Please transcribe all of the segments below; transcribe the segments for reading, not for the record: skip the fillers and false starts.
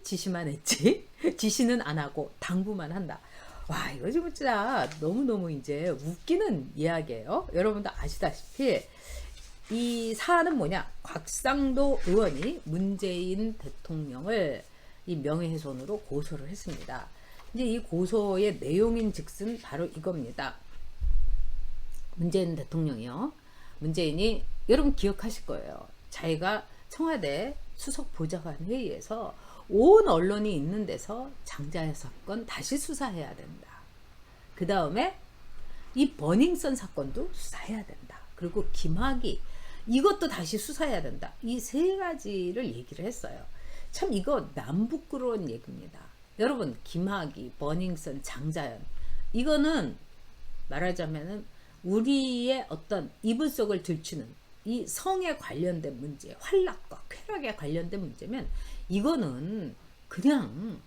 지시만 했지 지시는 안 하고 당부만 한다. 와, 이거 진짜 너무너무 이제 웃기는 이야기예요. 여러분도 아시다시피 이 사안은 뭐냐, 곽상도 의원이 문재인 대통령을 이 명예훼손으로 고소를 했습니다. 이제 이 고소의 내용인 즉슨 바로 이겁니다. 문재인 대통령이요, 문재인이, 여러분 기억하실 거예요. 자기가 청와대 수석보좌관 회의에서 온 언론이 있는 데서 장자연 사건 다시 수사해야 된다. 그 다음에 이 버닝썬 사건도 수사해야 된다. 그리고 김학의 이것도 다시 수사해야 된다. 이 세 가지를 얘기를 했어요. 참 이거 남부끄러운 얘기입니다. 여러분, 김학의, 버닝썬, 장자연, 이거는 말하자면은 우리의 어떤 이불 속을 들추는 이 성에 관련된 문제, 환락과 쾌락에 관련된 문제면 이거는 그냥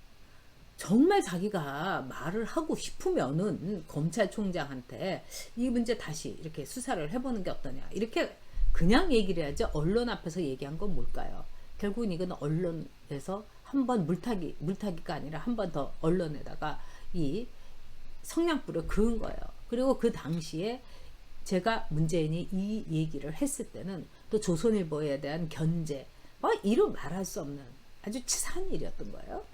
정말 자기가 말을 하고 싶으면은 검찰총장한테 이 문제 다시 이렇게 수사를 해보는 게 어떠냐, 이렇게 그냥 얘기를 해야지. 언론 앞에서 얘기한 건 뭘까요? 결국은 이건 언론에서 한번 물타기가 아니라 한 번 더 언론에다가 이 성냥불을 그은 거예요. 그리고 그 당시에 제가 문재인이 이 얘기를 했을 때는 또 조선일보에 대한 견제, 이루 말할 수 없는 아주 치사한 일이었던 거예요.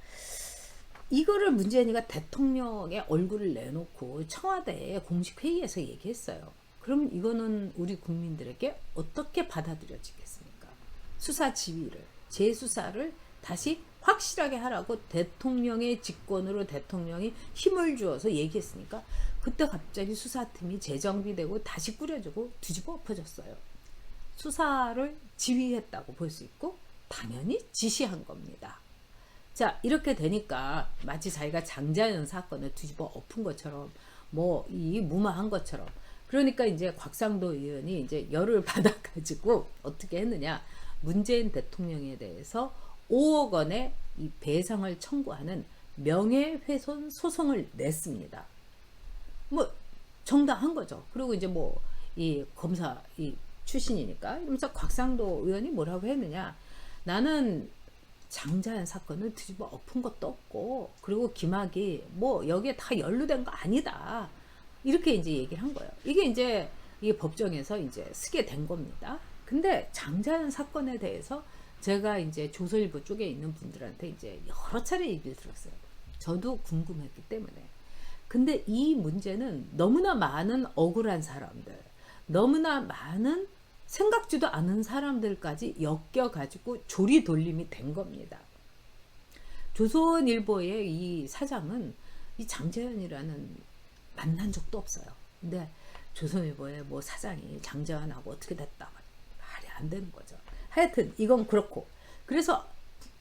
이거를 문재인이가 대통령의 얼굴을 내놓고 청와대에 공식 회의에서 얘기했어요. 그럼 이거는 우리 국민들에게 어떻게 받아들여지겠습니까? 수사 지휘를, 재수사를 다시 확실하게 하라고 대통령의 직권으로 대통령이 힘을 주어서 얘기했으니까 그때 갑자기 수사팀이 재정비되고 다시 꾸려지고 뒤집어 엎어졌어요. 수사를 지휘했다고 볼 수 있고 당연히 지시한 겁니다. 자, 이렇게 되니까 마치 자기가 장자연 사건을 뒤집어 엎은 것처럼 이 무마한 것처럼, 그러니까 이제 곽상도 의원이 이제 열을 받아가지고 어떻게 했느냐, 문재인 대통령에 대해서 5억 원의 이 배상을 청구하는 명예훼손 소송을 냈습니다. 정당한 거죠. 그리고 이제 이 검사 이 출신이니까 이러면서 곽상도 의원이 뭐라고 했느냐, 나는 장자연 사건을 뒤집어 엎은 것도 없고, 그리고 김학의 여기에 다 연루된 거 아니다, 이렇게 이제 얘기를 한 거예요. 이게 이제 이 법정에서 이제 쓰게 된 겁니다. 근데 장자연 사건에 대해서 제가 이제 조선일보 쪽에 있는 분들한테 이제 여러 차례 얘기를 들었어요. 저도 궁금했기 때문에. 근데 이 문제는 너무나 많은 억울한 사람들, 너무나 많은 생각지도 않은 사람들까지 엮여가지고 조리돌림이 된 겁니다. 조선일보의 이 사장은 이 장자연이라는 만난 적도 없어요. 근데 조선일보의 사장이 장자연하고 어떻게 됐다, 말이 안 되는 거죠. 하여튼 이건 그렇고, 그래서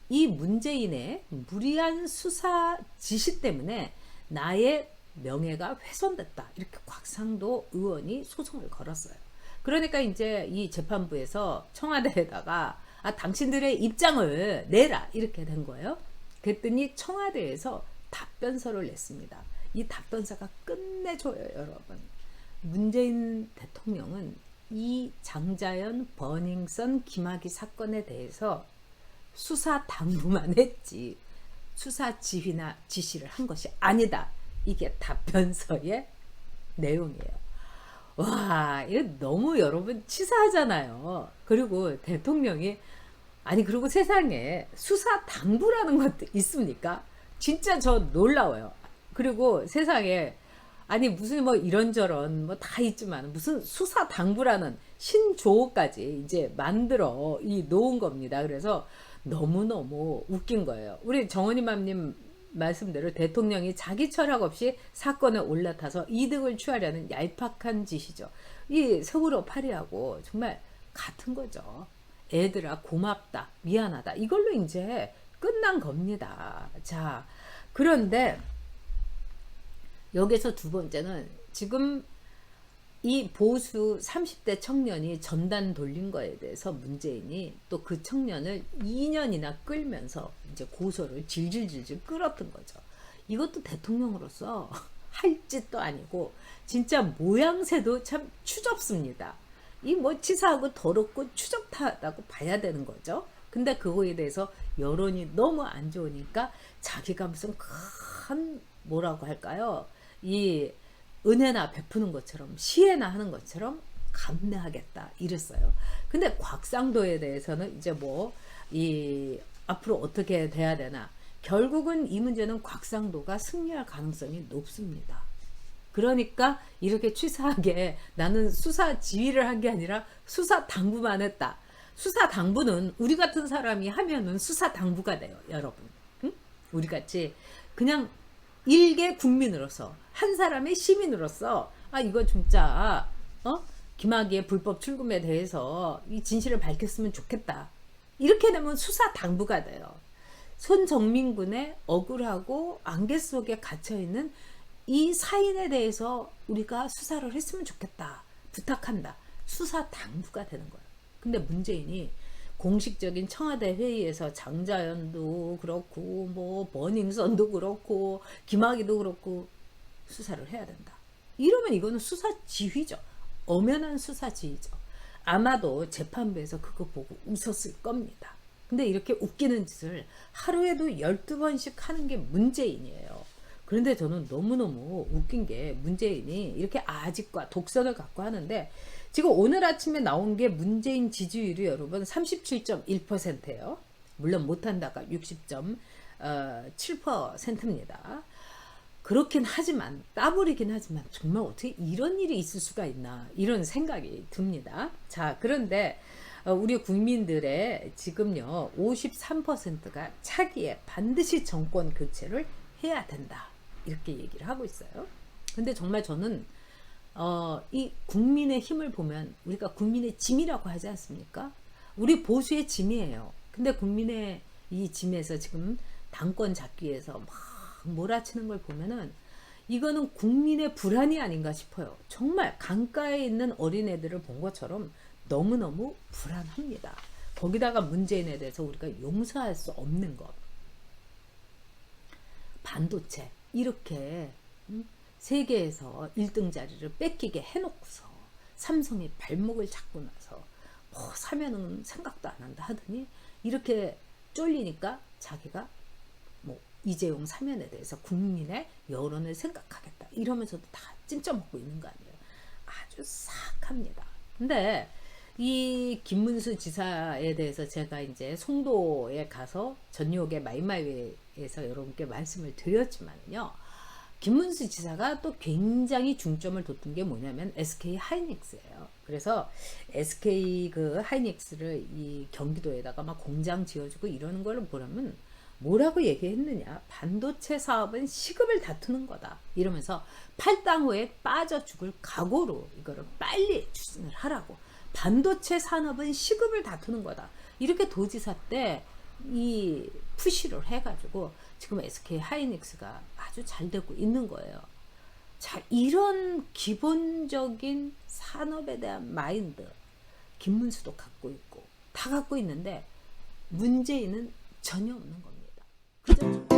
이 문재인의 무리한 수사 지시 때문에 나의 명예가 훼손됐다, 이렇게 곽상도 의원이 소송을 걸었어요. 그러니까 이제 이 재판부에서 청와대에다가 당신들의 입장을 내라, 이렇게 된 거예요. 그랬더니 청와대에서 답변서를 냈습니다. 이 답변서가 끝내줘요, 여러분. 문재인 대통령은 이 장자연, 버닝썬, 김학의 사건에 대해서 수사 당부만 했지 수사 지휘나 지시를 한 것이 아니다. 이게 답변서의 내용이에요. 와, 이거 너무 여러분 치사하잖아요. 그리고 대통령이, 그리고 세상에 수사 당부라는 것도 있습니까? 진짜 저 놀라워요. 그리고 세상에 무슨 이런저런 다 있지만 무슨 수사 당부라는 신조어까지 이제 만들어 놓은 겁니다. 그래서 너무너무 웃긴 거예요. 우리 정원이맘님 말씀대로 대통령이 자기 철학 없이 사건에 올라타서 이득을 취하려는 얄팍한 짓이죠. 이 세월호 파리하고 정말 같은 거죠. 애들아 고맙다, 미안하다, 이걸로 이제 끝난 겁니다. 자, 그런데 여기서 두 번째는 지금 이 보수 30대 청년이 전단 돌린 거에 대해서 문재인이 또 그 청년을 2년이나 끌면서 이제 고소를 질질질질 끌었던 거죠. 이것도 대통령으로서 할 짓도 아니고 진짜 모양새도 참 추접습니다. 이 치사하고 더럽고 추접하다고 봐야 되는 거죠. 근데 그거에 대해서 여론이 너무 안 좋으니까 자기가 무슨 큰 뭐라고 할까요? 이 은혜나 베푸는 것처럼 시혜나 하는 것처럼 감내하겠다 이랬어요. 근데 곽상도에 대해서는 이제 뭐 이 앞으로 어떻게 돼야 되나, 결국은 이 문제는 곽상도가 승리할 가능성이 높습니다. 그러니까 이렇게 치사하게 나는 수사 지휘를 한 게 아니라 수사 당부만 했다. 수사 당부는 우리 같은 사람이 하면은 수사 당부가 돼요, 여러분. 응? 우리 같이 그냥 일개 국민으로서, 한 사람의 시민으로서, 아 이거 진짜 김학의의 불법 출금에 대해서 이 진실을 밝혔으면 좋겠다. 이렇게 되면 수사 당부가 돼요. 손정민군의 억울하고 안개 속에 갇혀있는 이 사인에 대해서 우리가 수사를 했으면 좋겠다. 부탁한다. 수사 당부가 되는 거예요. 근데 문재인이 공식적인 청와대 회의에서 장자연도 그렇고 뭐 버닝썬도 그렇고 김학의도 그렇고 수사를 해야 된다. 이러면 이거는 수사 지휘죠. 엄연한 수사 지휘죠. 아마도 재판부에서 그거 보고 웃었을 겁니다. 근데 이렇게 웃기는 짓을 하루에도 12번씩 하는 게 문재인이에요. 그런데 저는 너무너무 웃긴 게 문재인이 이렇게 아직과 독선을 갖고 하는데, 지금 오늘 아침에 나온 게 문재인 지지율이 여러분 37.1%예요. 물론 못한다가 60.7%입니다. 그렇긴 하지만, 따블이긴 하지만 정말 어떻게 이런 일이 있을 수가 있나 이런 생각이 듭니다. 자, 그런데 우리 국민들의 지금요 53%가 차기에 반드시 정권 교체를 해야 된다 이렇게 얘기를 하고 있어요. 근데 정말 저는 이 국민의 힘을 보면, 우리가 국민의 짐이라고 하지 않습니까? 우리 보수의 짐이에요. 근데 국민의 이 짐에서 지금 당권 잡기 위해서 막 몰아치는 걸 보면은 이거는 국민의 불안이 아닌가 싶어요. 정말 강가에 있는 어린애들을 본 것처럼 너무너무 불안합니다. 거기다가 문재인에 대해서 우리가 용서할 수 없는 것. 반도체 이렇게 세계에서 1등 자리를 뺏기게 해놓고서 삼성이 발목을 잡고 나서 뭐 사면은 생각도 안 한다 하더니 이렇게 쫄리니까 자기가 뭐 이재용 사면에 대해서 국민의 여론을 생각하겠다 이러면서도 다 찜쪄먹고 있는 거 아니에요. 아주 싹합니다. 근데 이 김문수 지사에 대해서 제가 이제 송도에 가서 전욕의 마이마이에서 여러분께 말씀을 드렸지만요, 김문수 지사가 또 굉장히 중점을 뒀던 게 뭐냐면 SK 하이닉스예요. 그래서 SK 그 하이닉스를 이 경기도에다가 막 공장 지어주고 이러는 거를 보려면 뭐라고 얘기했느냐, 반도체 사업은 시급을 다투는 거다 이러면서 팔당후에 빠져 죽을 각오로 이거를 빨리 추진을 하라고, 반도체 산업은 시급을 다투는 거다 이렇게 도지사 때 이 푸시를 해가지고 지금 SK 하이닉스가 아주 잘 되고 있는 거예요. 자, 이런 기본적인 산업에 대한 마인드 김문수도 갖고 있고 다 갖고 있는데 문재인은 전혀 없는 겁니다. 그죠?